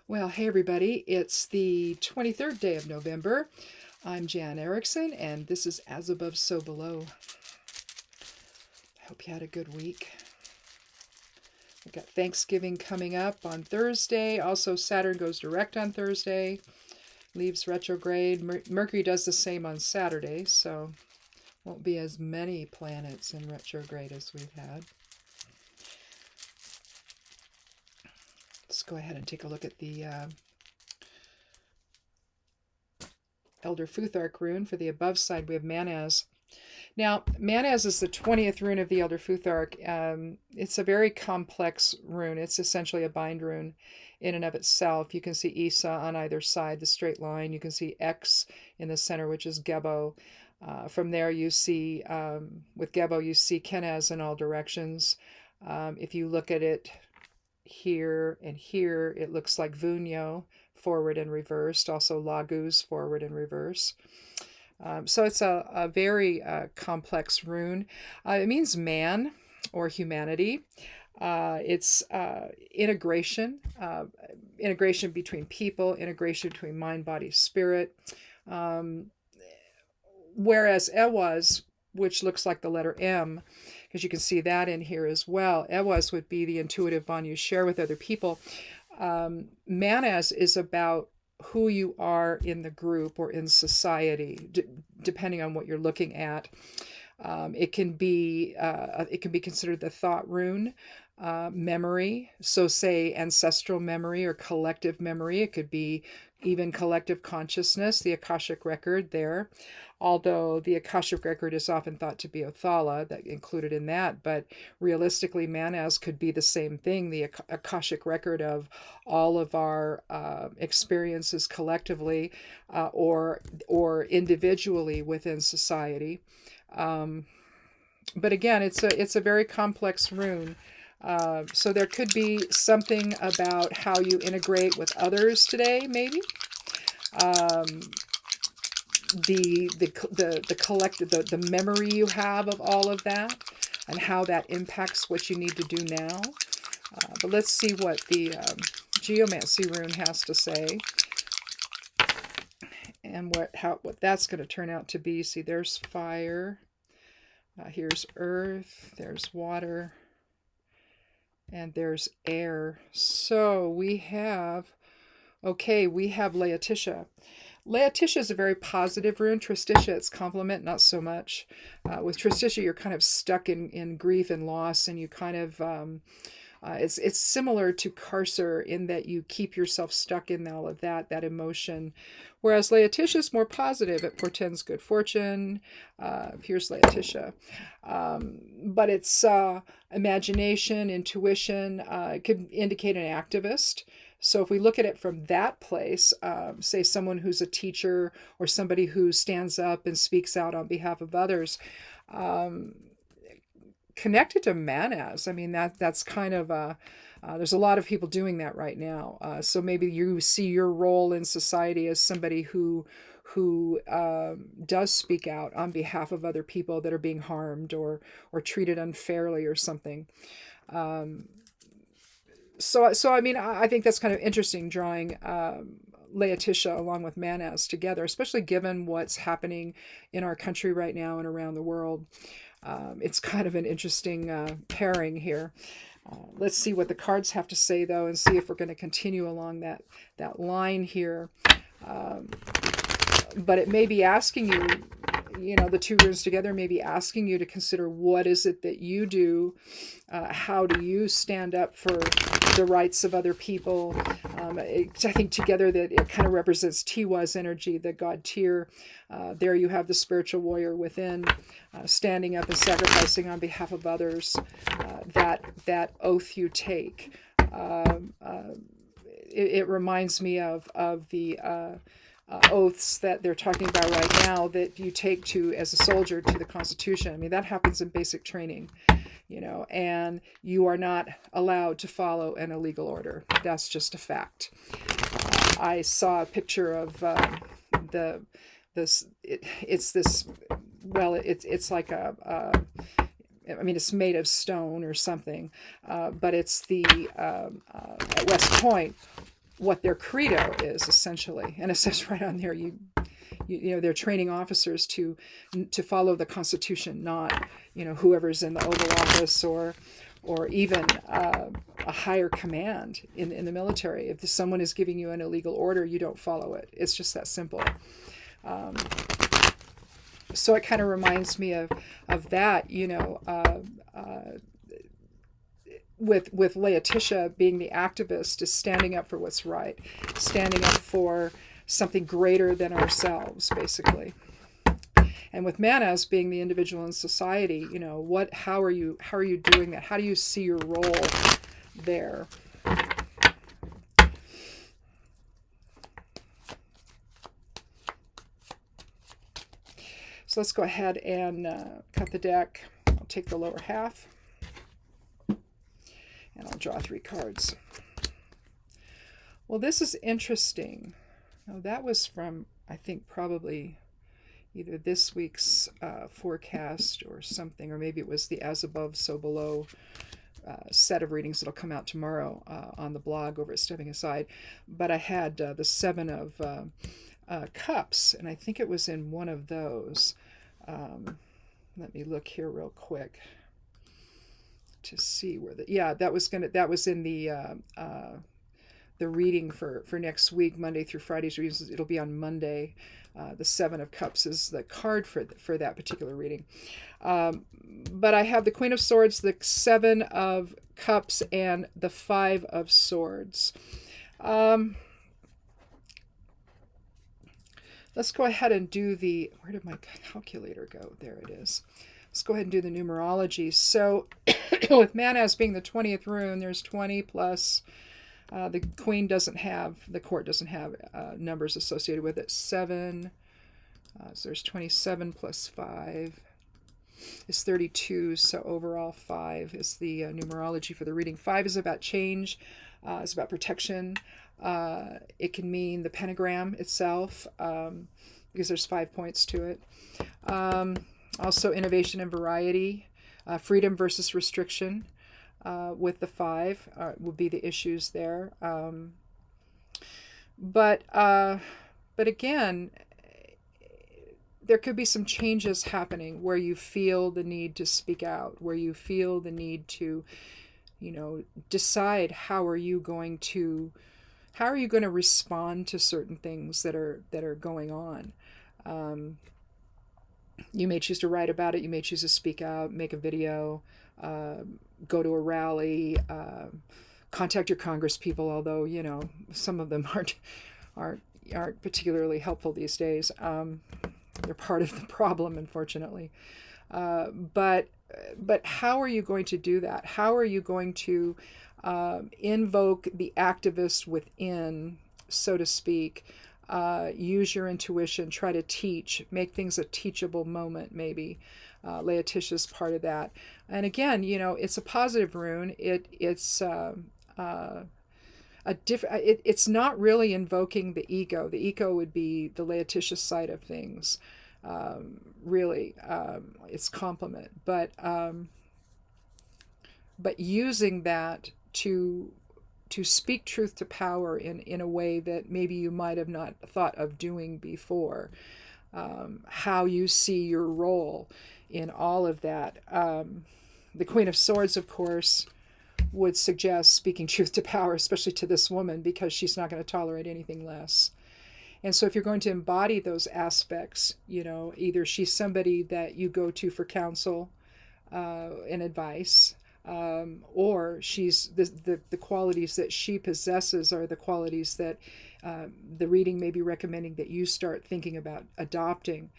Well, hey everybody, it's the 23rd day of November. I'm Jan Erickson, and this is As Above, So Below. I hope you had a good week. We've got Thanksgiving coming up on Thursday. Also, Saturn goes direct on Thursday, leaves retrograde. Mercury does the same on Saturday, so won't be as many planets in retrograde as we've had. Let's go ahead and take a look at the Elder Futhark rune. For the above side, we have Manaz. Now, Manaz is the 20th rune of the Elder Futhark. It's a very complex rune. It's essentially a bind rune in and of itself. You can see Isa on either side, the straight line. You can see X in the center, which is Gebo. From there, you see, with Gebo, you see Kenaz in all directions. If you look at it here and here, it looks like Vunyo, forward and reversed, also Laguz, forward and reverse. So it's a very complex rune. It means man or humanity. It's integration, integration between people, integration between mind, body, spirit. Whereas Ewaz, which looks like the letter M, because you can see that in here as well. Ewaz would be the intuitive bond you share with other people. Manaz is about who you are in the group or in society, depending on what you're looking at. It can be considered the thought rune, memory. So say ancestral memory or collective memory. It could be even collective consciousness, the Akashic record there. Although the Akashic record is often thought to be Othala, that included in that, but realistically, Manaz could be the same thing, the Akashic record of all of our experiences collectively or individually within society. But again, it's a very complex rune. So there could be something about how you integrate with others today, maybe. The collective, the memory you have of all of that and how that impacts what you need to do now. But let's see what the Geomancy rune has to say and what that's going to turn out to be. See, there's fire, here's earth, there's water, and there's air. So we have Laetitia. Laetitia is a very positive rune. Tristitia, it's complement, not so much. With Tristitia, you're kind of stuck in grief and loss, and you kind of, it's similar to Carcer in that you keep yourself stuck in all of that emotion. Whereas Laetitia is more positive. It portends good fortune. Here's Laetitia. But it's imagination, intuition. It could indicate an activist. So if we look at it from that place, say someone who's a teacher or somebody who stands up and speaks out on behalf of others, connected to Manaz, I mean, that's kind of there's a lot of people doing that right now. So maybe you see your role in society as somebody who does speak out on behalf of other people that are being harmed or treated unfairly or something. So I mean, I think that's kind of interesting, drawing Laetitia along with Manaz together, especially given what's happening in our country right now and around the world. It's kind of an interesting pairing here. Let's see what the cards have to say, though, and see if we're going to continue along that line here. But it may be asking you, the two runes together may be asking you to consider what is it that you do, how do you stand up for the rights of other people. I think together that it kind of represents Tiwa's energy, the god Tyr. There you have the spiritual warrior within, standing up and sacrificing on behalf of others. That oath you take. It reminds me of the oaths that they're talking about right now that you take to as a soldier to the Constitution. I mean, that happens in basic training, and you are not allowed to follow an illegal order. That's just a fact. I saw a picture of it's like I mean, it's made of stone or something, but it's at West Point. what their credo is, essentially. And it says right on there, they're training officers to follow the Constitution, not whoever's in the Oval Office or even a higher command in the military. If someone is giving you an illegal order, you don't follow it. It's just that simple. So it kind of reminds me of that, with Laetitia being the activist, is standing up for what's right, standing up for something greater than ourselves, basically. And with Manas being the individual in society, how are you doing that? How do you see your role there? So let's go ahead and cut the deck. I'll take the lower half and I'll draw 3 cards. Well, this is interesting. Now, that was from, I think, probably either this week's forecast or something, or maybe it was the As Above, So Below set of readings that'll come out tomorrow on the blog over at Stepping Aside. But I had the 7 of Cups, and I think it was in one of those. Let me look here real quick to see where that was in the reading for next week, Monday through Friday's readings. It'll be on Monday. The 7 of Cups is the card for that particular reading. But I have the Queen of Swords, the 7 of Cups, and the 5 of Swords. Let's go ahead and do where did my calculator go? There it is. Let's go ahead and do the numerology. So with Manas being the 20th rune, there's 20 plus, the Queen doesn't have, the court doesn't have numbers associated with it. 7, so there's 27 plus 5 is 32. So overall 5 is the numerology for the reading. 5 is about change. It's about protection. It can mean the pentagram itself, because there's 5 points to it. Also innovation and variety, freedom versus restriction, with the 5 would be the issues there. But again, there could be some changes happening where you feel the need to speak out, where you feel the need to, decide how are you going to respond to certain things that are going on. You may choose to write about it. You may choose to speak out, make a video, go to a rally, contact your Congress people, although, some of them aren't particularly helpful these days. They're part of the problem, unfortunately. But how are you going to do that? How are you going to invoke the activist within, so to speak, use your intuition, try to teach, make things a teachable moment, maybe. Laetitia's part of that. And again, it's a positive rune. It's it's not really invoking the ego. The ego would be the Laetitia side of things. Really, it's complement, but using that to speak truth to power in a way that maybe you might have not thought of doing before. How you see your role in all of that. The Queen of Swords, of course, would suggest speaking truth to power, especially to this woman, because she's not going to tolerate anything less. And so if you're going to embody those aspects, either she's somebody that you go to for counsel and advice, or she's the qualities that she possesses are the qualities that the reading may be recommending that you start thinking about adopting,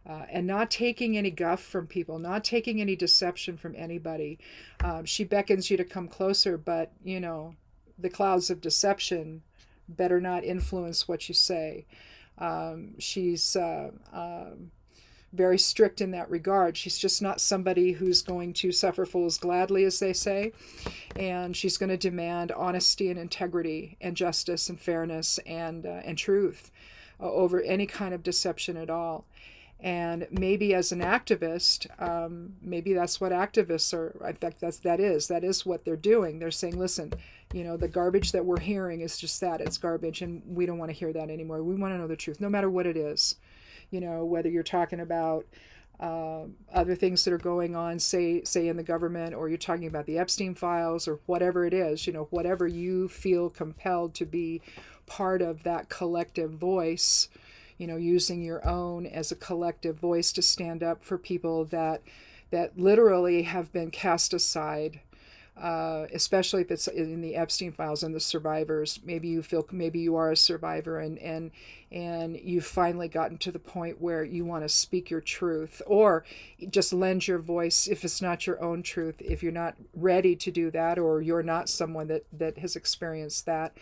and not taking any guff from people, not taking any deception from anybody. She beckons you to come closer, but the clouds of deception better not influence what you say. She's very strict in that regard. She's just not somebody who's going to suffer fools gladly, as they say. And she's going to demand honesty and integrity and justice and fairness and truth over any kind of deception at all. And maybe as an activist, maybe that's what activists are. In fact, that is what they're doing. They're saying, listen, the garbage that we're hearing is just that. It's garbage, and we don't want to hear that anymore. We want to know the truth, no matter what it is. Whether you're talking about other things that are going on, say in the government, or you're talking about the Epstein files, or whatever it is, whatever you feel compelled to be part of that collective voice, using your own as a collective voice to stand up for people that literally have been cast aside, especially if it's in the Epstein files and the survivors. Maybe you are a survivor, and you've finally gotten to the point where you want to speak your truth, or just lend your voice if it's not your own truth, if you're not ready to do that, or you're not someone that has experienced that.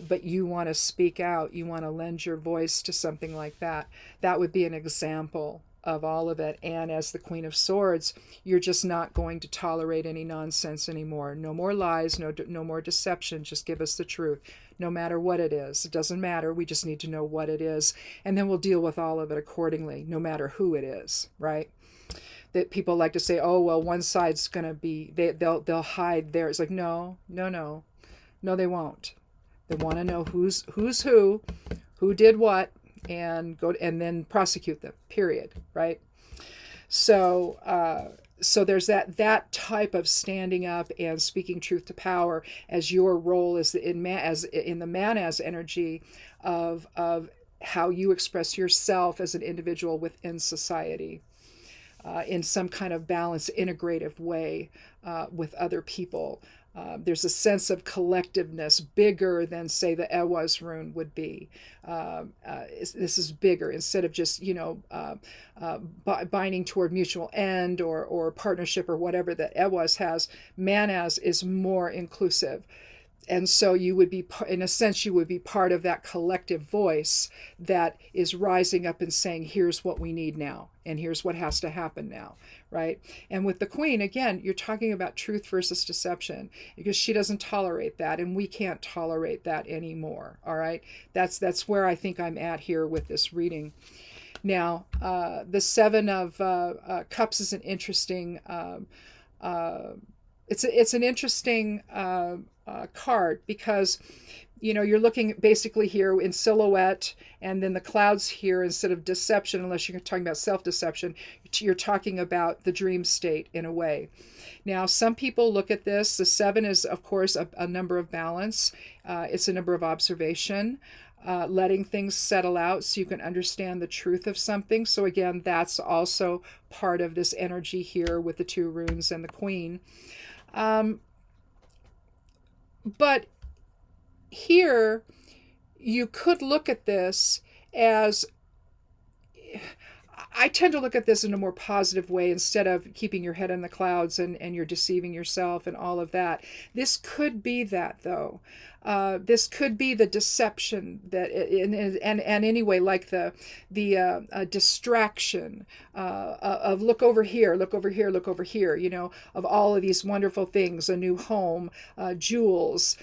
But you want to speak out, you want to lend your voice to something like that. That would be an example of all of it. And as the Queen of Swords, you're just not going to tolerate any nonsense anymore. No more lies, no more deception. Just give us the truth, no matter what it is. It doesn't matter. We just need to know what it is. And then we'll deal with all of it accordingly, no matter who it is, right? That people like to say, oh, well, one side's going to be, they'll hide theirs. Like, no, they won't. They want to know who's who did what, and then prosecute them. Period. Right. So there's that type of standing up and speaking truth to power as your role as in the man as energy of how you express yourself as an individual within society. In some kind of balanced, integrative way with other people. There's a sense of collectiveness bigger than, say, the Ewas rune would be. This is bigger, instead of just, binding toward mutual end or partnership or whatever that Ewas has. Manas is more inclusive. And so you would be, in a sense, you would be part of that collective voice that is rising up and saying, here's what we need now, and here's what has to happen now, right? And with the Queen, again, you're talking about truth versus deception, because she doesn't tolerate that, and we can't tolerate that anymore, all right? That's where I think I'm at here with this reading. Now, the Seven of Cups is an interesting, it's an interesting card, because you're looking basically here in silhouette, and then the clouds here, instead of deception, unless you're talking about self-deception, you're talking about the dream state in a way. Now, some people look at this. The 7 is, of course, a number of balance. It's a number of observation, letting things settle out so you can understand the truth of something. So again, that's also part of this energy here with the 2 runes and the Queen. But here, you could look at this as, I tend to look at this in a more positive way, instead of keeping your head in the clouds and you're deceiving yourself and all of that. This could be that, though. This could be the deception that, and anyway, like the distraction of look over here, look over here, look over here, of all of these wonderful things, a new home, jewels,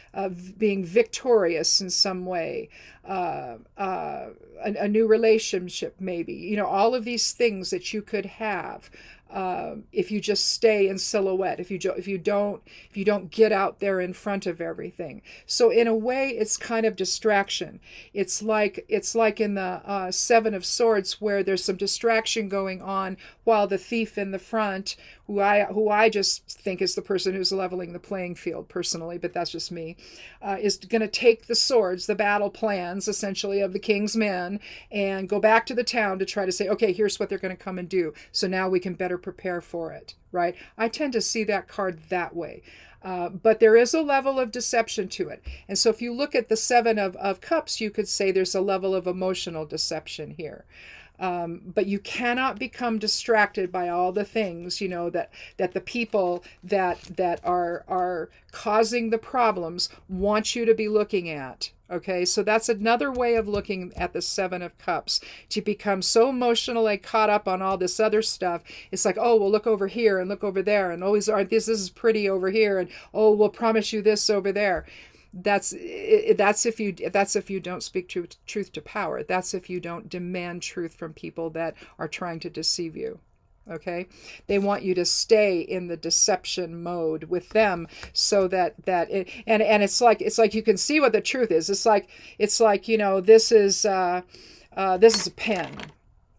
being victorious in some way, a new relationship, maybe, all of these things that you could have. If you just stay in silhouette, if you don't get out there in front of everything. So in a way, it's kind of distraction. It's like in the 7 of Swords, where there's some distraction going on, while the thief in the front, who I just think is the person who's leveling the playing field personally, but that's just me, is going to take the swords, the battle plans essentially of the king's men, and go back to the town to try to say, okay, here's what they're going to come and do, so now we can better prepare for it, right? I tend to see that card that way. But there is a level of deception to it. And so if you look at the 7 of Cups, you could say there's a level of emotional deception here. But you cannot become distracted by all the things, that the people that are causing the problems want you to be looking at. Okay, so that's another way of looking at the 7 of Cups, to become so emotionally caught up on all this other stuff. It's like, oh, well, look over here and look over there, and always, this is pretty over here, and oh, we'll promise you this over there. That's if you don't speak truth to power. That's if you don't demand truth from people that are trying to deceive you. Okay, they want you to stay in the deception mode with them, so that and it's like you can see what the truth is. It's like this is a pen.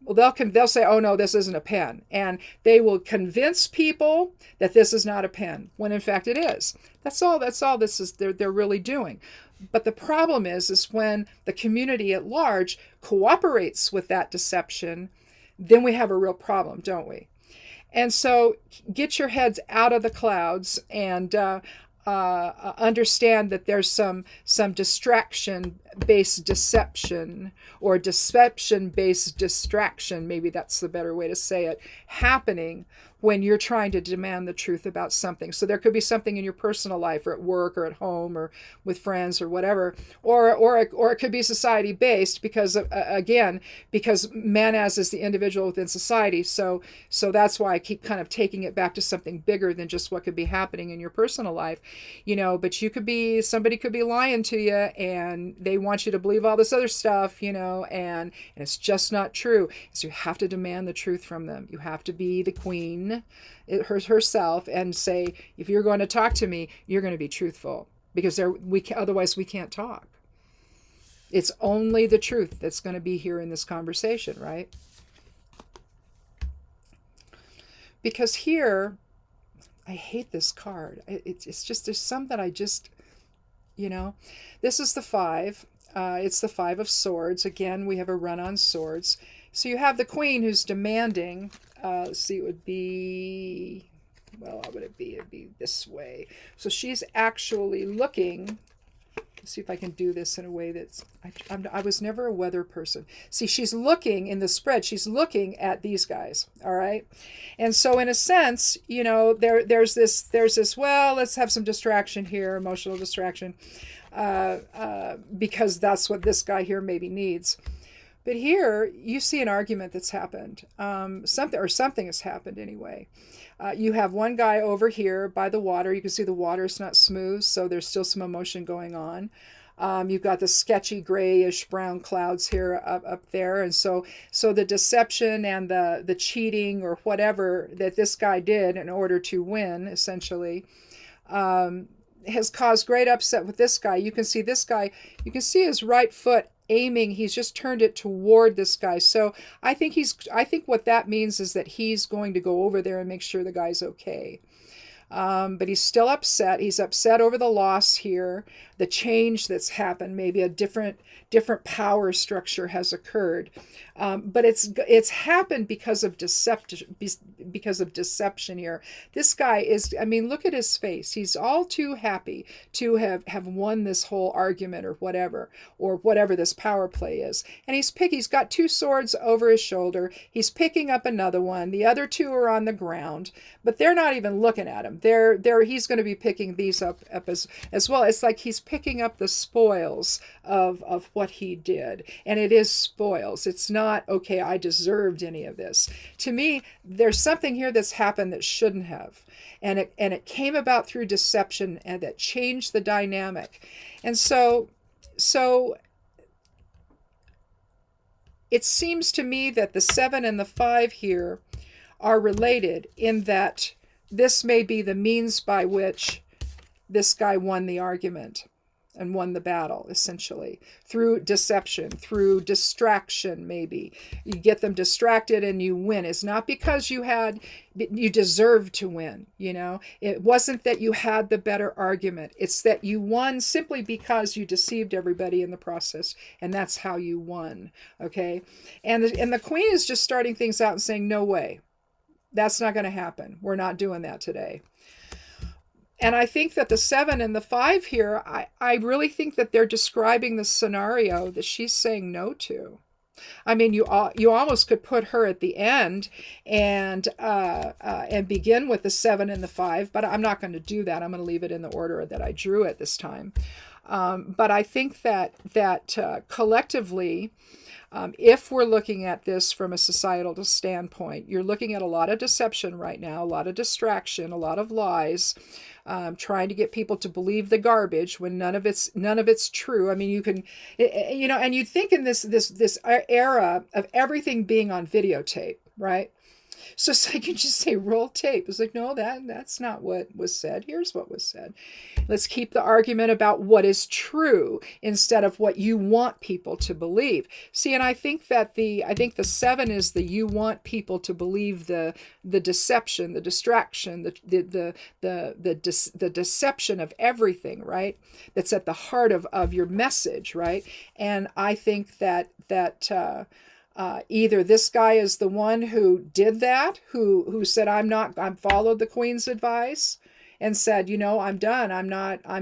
Well, they'll say, oh no, this isn't a pen, and they will convince people that this is not a pen when in fact it is. That's all this is they're really doing. But the problem is when the community at large cooperates with that deception, then we have a real problem, don't we? And so get your heads out of the clouds and understand that there's some distraction-based deception, or deception-based distraction, maybe that's the better way to say it, happening when you're trying to demand the truth about something. So there could be something in your personal life, or at work, or at home, or with friends, or whatever, or it could be society-based, because because man as is the individual within society. So that's why I keep kind of taking it back to something bigger than just what could be happening in your personal life, But somebody could be lying to you, and they want you to believe all this other stuff, and it's just not true. So you have to demand the truth from them. You have to be the queen herself and say, if you're going to talk to me, you're going to be truthful, because otherwise we can't talk. It's only the truth that's going to be here in this conversation, right? Because here, I hate this card. It's just, there's some that I just, this is the 5. It's the 5 of swords. Again, we have a run on swords. So you have the queen who's demanding. Let's see, it would be, well, what would it be? It'd be this way. So she's actually looking. Let's see if I can do this in a way that's, I was never a weather person. See, she's looking in the spread. She's looking at these guys. All right. And so in a sense, there's this, well, let's have some distraction here, emotional distraction, because that's what this guy here maybe needs. But here you see an argument that's happened. Something has happened anyway. You have one guy over here by the water. You can see the water is not smooth, so there's still some emotion going on. You've got the sketchy grayish brown clouds here up there. And so the deception and the cheating or whatever that this guy did in order to win, essentially, has caused great upset with this guy. You can see this guy, you can see his right foot aiming. He's just turned it toward this guy. So I think what that means is that he's going to go over there and make sure the guy's okay. But he's still upset. He's upset over the loss here, the change that's happened. Maybe a different power structure has occurred. But it's happened because of deception here. This guy is, look at his face. He's all too happy to have won this whole argument or whatever this power play is. And he's got 2 swords over his shoulder. He's picking up another one. The other 2 are on the ground, but they're not even looking at him. He's going to be picking these up as well. It's like he's picking up the spoils of what he did. And it is spoils. It's not, okay, I deserved any of this. To me, there's something here that's happened that shouldn't have. And it came about through deception, and that changed the dynamic. And so it seems to me that the 7 and the 5 here are related, in that this may be the means by which this guy won the argument and won the battle, essentially, through deception, through distraction. Maybe you get them distracted and you win. It's not because you deserved to win. It wasn't that you had the better argument. It's that you won simply because you deceived everybody in the process, and that's how you won. Okay, and the queen is just starting things out and saying, no way, that's not going to happen. We're not doing that today. And I think that the 7 and the 5 here, I really think that they're describing the scenario that she's saying no to. You almost could put her at the end and begin with the 7 and the 5, but I'm not going to do that. I'm going to leave it in the order that I drew it this time. But I think that collectively, if we're looking at this from a societal standpoint, you're looking at a lot of deception right now, a lot of distraction, a lot of lies, trying to get people to believe the garbage when none of it's true. I mean, you can, and you'd think in this era of everything being on videotape, right? So it's like you just say roll tape. It's like, no, that's not what was said. Here's what was said. Let's keep the argument about what is true instead of what you want people to believe. See, and I think the 7 is the you want people to believe the deception, the distraction, the deception of everything, right? That's at the heart of your message, right? And I think that either this guy is the one who did that, who said, I'm followed the Queen's advice and said, I'm done. I'm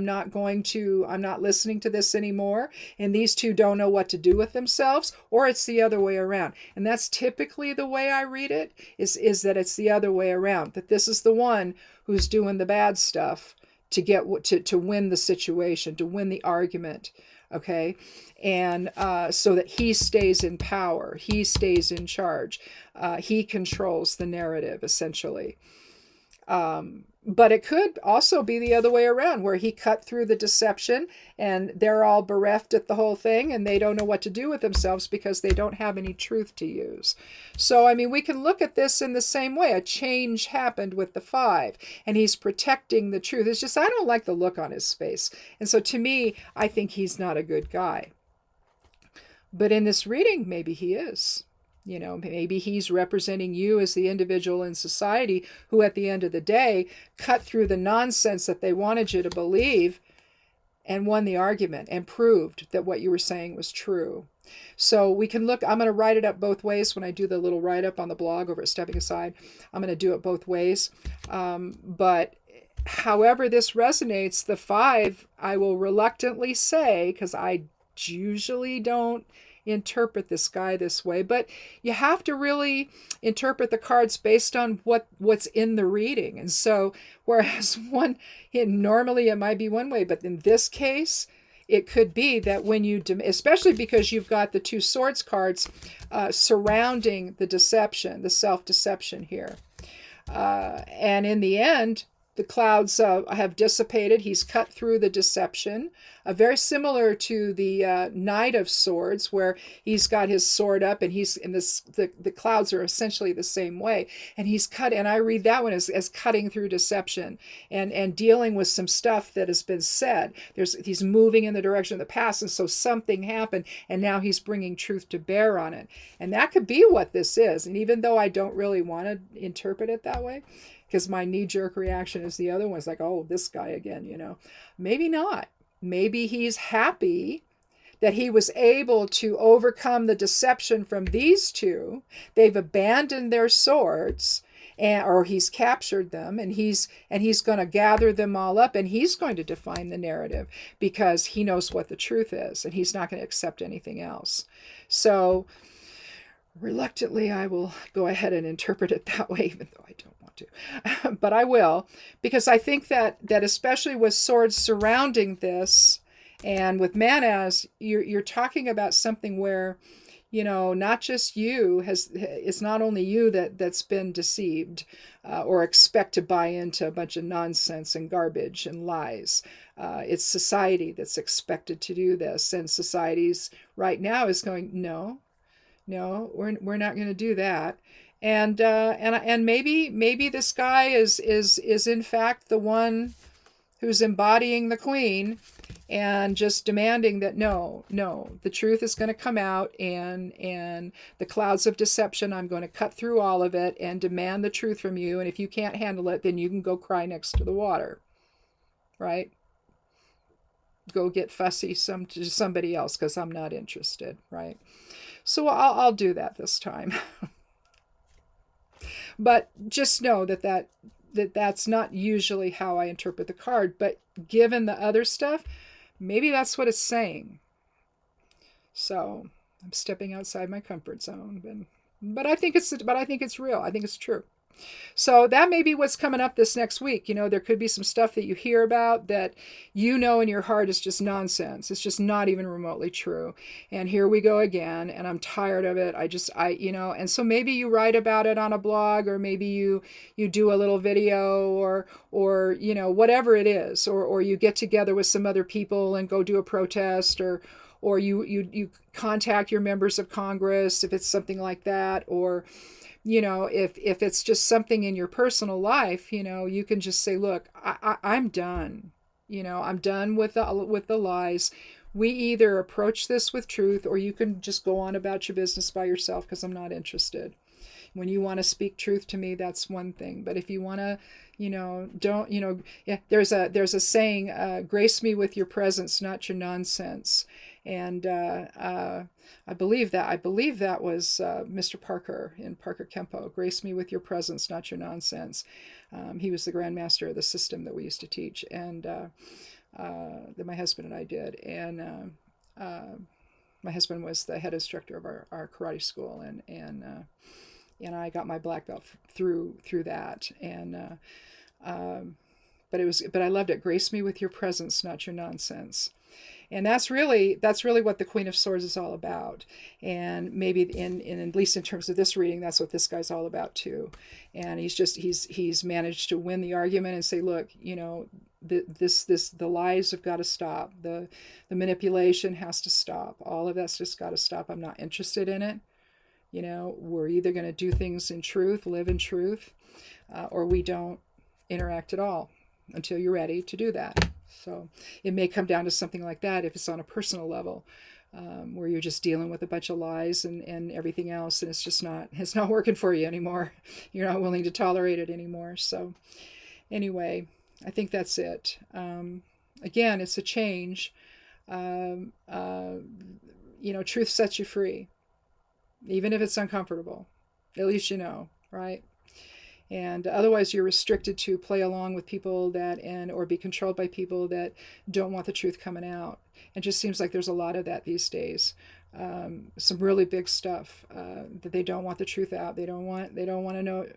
not listening to this anymore. And these two don't know what to do with themselves, or it's the other way around. And that's typically the way I read it, is that it's the other way around, that this is the one who's doing the bad stuff to get to win the situation, to win the argument. Okay. And so that he stays in power, he stays in charge, he controls the narrative, essentially. But it could also be the other way around, where he cut through the deception and they're all bereft at the whole thing and they don't know what to do with themselves because they don't have any truth to use. So, I mean, we can look at this in the same way. A change happened with the 5 and he's protecting the truth. It's just, I don't like the look on his face. And so to me, I think he's not a good guy. But in this reading, maybe he is. Maybe he's representing you as the individual in society who at the end of the day cut through the nonsense that they wanted you to believe and won the argument and proved that what you were saying was true. So we can look, I'm going to write it up both ways when I do the little write-up on the blog over at Stepping Aside. I'm going to do it both ways. But however this resonates, the 5, I will reluctantly say, because I usually don't interpret this guy this way, but you have to really interpret the cards based on what's in the reading. And so whereas normally it might be one way, but in this case it could be that when you, especially because you've got the 2 swords cards surrounding the deception, the self-deception here, and in the end the clouds have dissipated. He's cut through the deception, very similar to the Knight of Swords, where he's got his sword up and the clouds are essentially the same way. And he's cut, and I read that one as cutting through deception and dealing with some stuff that has been said. He's moving in the direction of the past, and so something happened, and now he's bringing truth to bear on it. And that could be what this is. And even though I don't really want to interpret it that way, because my knee-jerk reaction is the other one. It's like, oh, this guy again, Maybe not. Maybe he's happy that he was able to overcome the deception from these 2. They've abandoned their swords, or he's captured them, and he's going to gather them all up, and he's going to define the narrative because he knows what the truth is, and he's not going to accept anything else. So reluctantly, I will go ahead and interpret it that way, even though I don't want to. But I will, because I think that especially with swords surrounding this, and with manas, you're talking about something where, not just you it's not only you that's been deceived or expect to buy into a bunch of nonsense and garbage and lies. It's society that's expected to do this, and society's right now is going, no, we're not going to do that. And maybe this guy is in fact the one who's embodying the Queen and just demanding that no, the truth is going to come out, and the clouds of deception, I'm going to cut through all of it and demand the truth from you. And if you can't handle it, then you can go cry next to the water, right? Go get fussy to somebody else because I'm not interested, right? So I'll do that this time. But just know that's not usually how I interpret the card. But given the other stuff, maybe that's what it's saying. So I'm stepping outside my comfort zone. But I think it's real. I think it's true. So that may be what's coming up this next week. There could be some stuff that you hear about that in your heart is just nonsense. It's just not even remotely true. And here we go again, and I'm tired of it. And so maybe you write about it on a blog, or maybe you do a little video, or whatever it is, or you get together with some other people and go do a protest, or you contact your members of Congress if it's something like that, or if it's just something in your personal life, you can just say, look, I'm done. I'm done with the lies. We either approach this with truth, or you can just go on about your business by yourself, because I'm not interested. When you want to speak truth to me, that's one thing. But if you want to, don't, yeah, there's a saying, grace me with your presence, not your nonsense. And I believe that was Mr. Parker in Parker Kempo. Grace me with your presence, not your nonsense. He was the grandmaster of the system that we used to teach, and that my husband and I did. And my husband was the head instructor of our karate school, and I got my black belt through that. And but I loved it. Grace me with your presence, not your nonsense. And that's really what the Queen of Swords is all about. And maybe in at least in terms of this reading, that's what this guy's all about too. And he's managed to win the argument and say, look, the lies have got to stop. The manipulation has to stop. All of that's just got to stop. I'm not interested in it. We're either going to do things in truth, live in truth, or we don't interact at all until you're ready to do that. So it may come down to something like that if it's on a personal level, where you're just dealing with a bunch of lies and everything else, and it's not working for you anymore. You're not willing to tolerate it anymore. So anyway, I think that's it. Again, it's a change. Truth sets you free, even if it's uncomfortable. At least right? And otherwise you're restricted to play along with people or be controlled by people that don't want the truth coming out. It just seems like there's a lot of that these days. Some really big stuff that they don't want the truth out. They don't want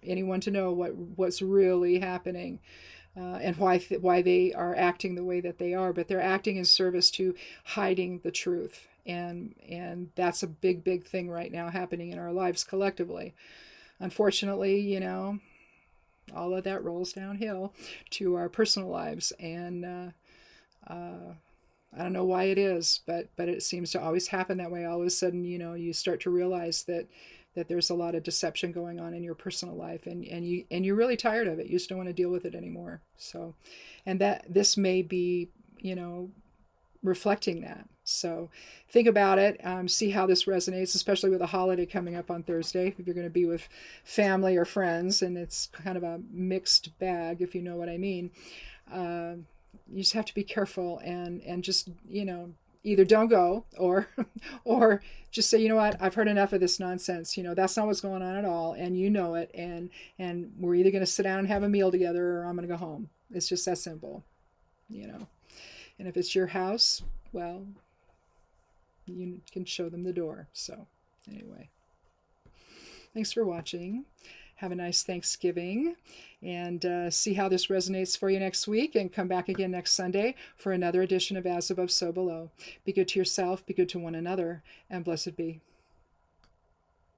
anyone to know what's really happening, and why they are acting the way that they are. But they're acting in service to hiding the truth, and that's a big thing right now happening in our lives collectively. Unfortunately, all of that rolls downhill to our personal lives, and I don't know why it is, but it seems to always happen that way. All of a sudden, you start to realize that there's a lot of deception going on in your personal life, and you're really tired of it. You just don't want to deal with it anymore. So, and that this may be, reflecting that. So think about it, see how this resonates, especially with a holiday coming up on Thursday, if you're going to be with family or friends, and it's kind of a mixed bag, if you know what I mean. You just have to be careful and just, either don't go or just say, you know what, I've heard enough of this nonsense. That's not what's going on at all. And it, and we're either going to sit down and have a meal together, or I'm going to go home. It's just that simple, And if it's your house, well, you can show them the door. So anyway, thanks for watching. Have a nice Thanksgiving, and see how this resonates for you next week, and come back again next Sunday for another edition of As Above, So Below. Be good to yourself, be good to one another, and blessed be.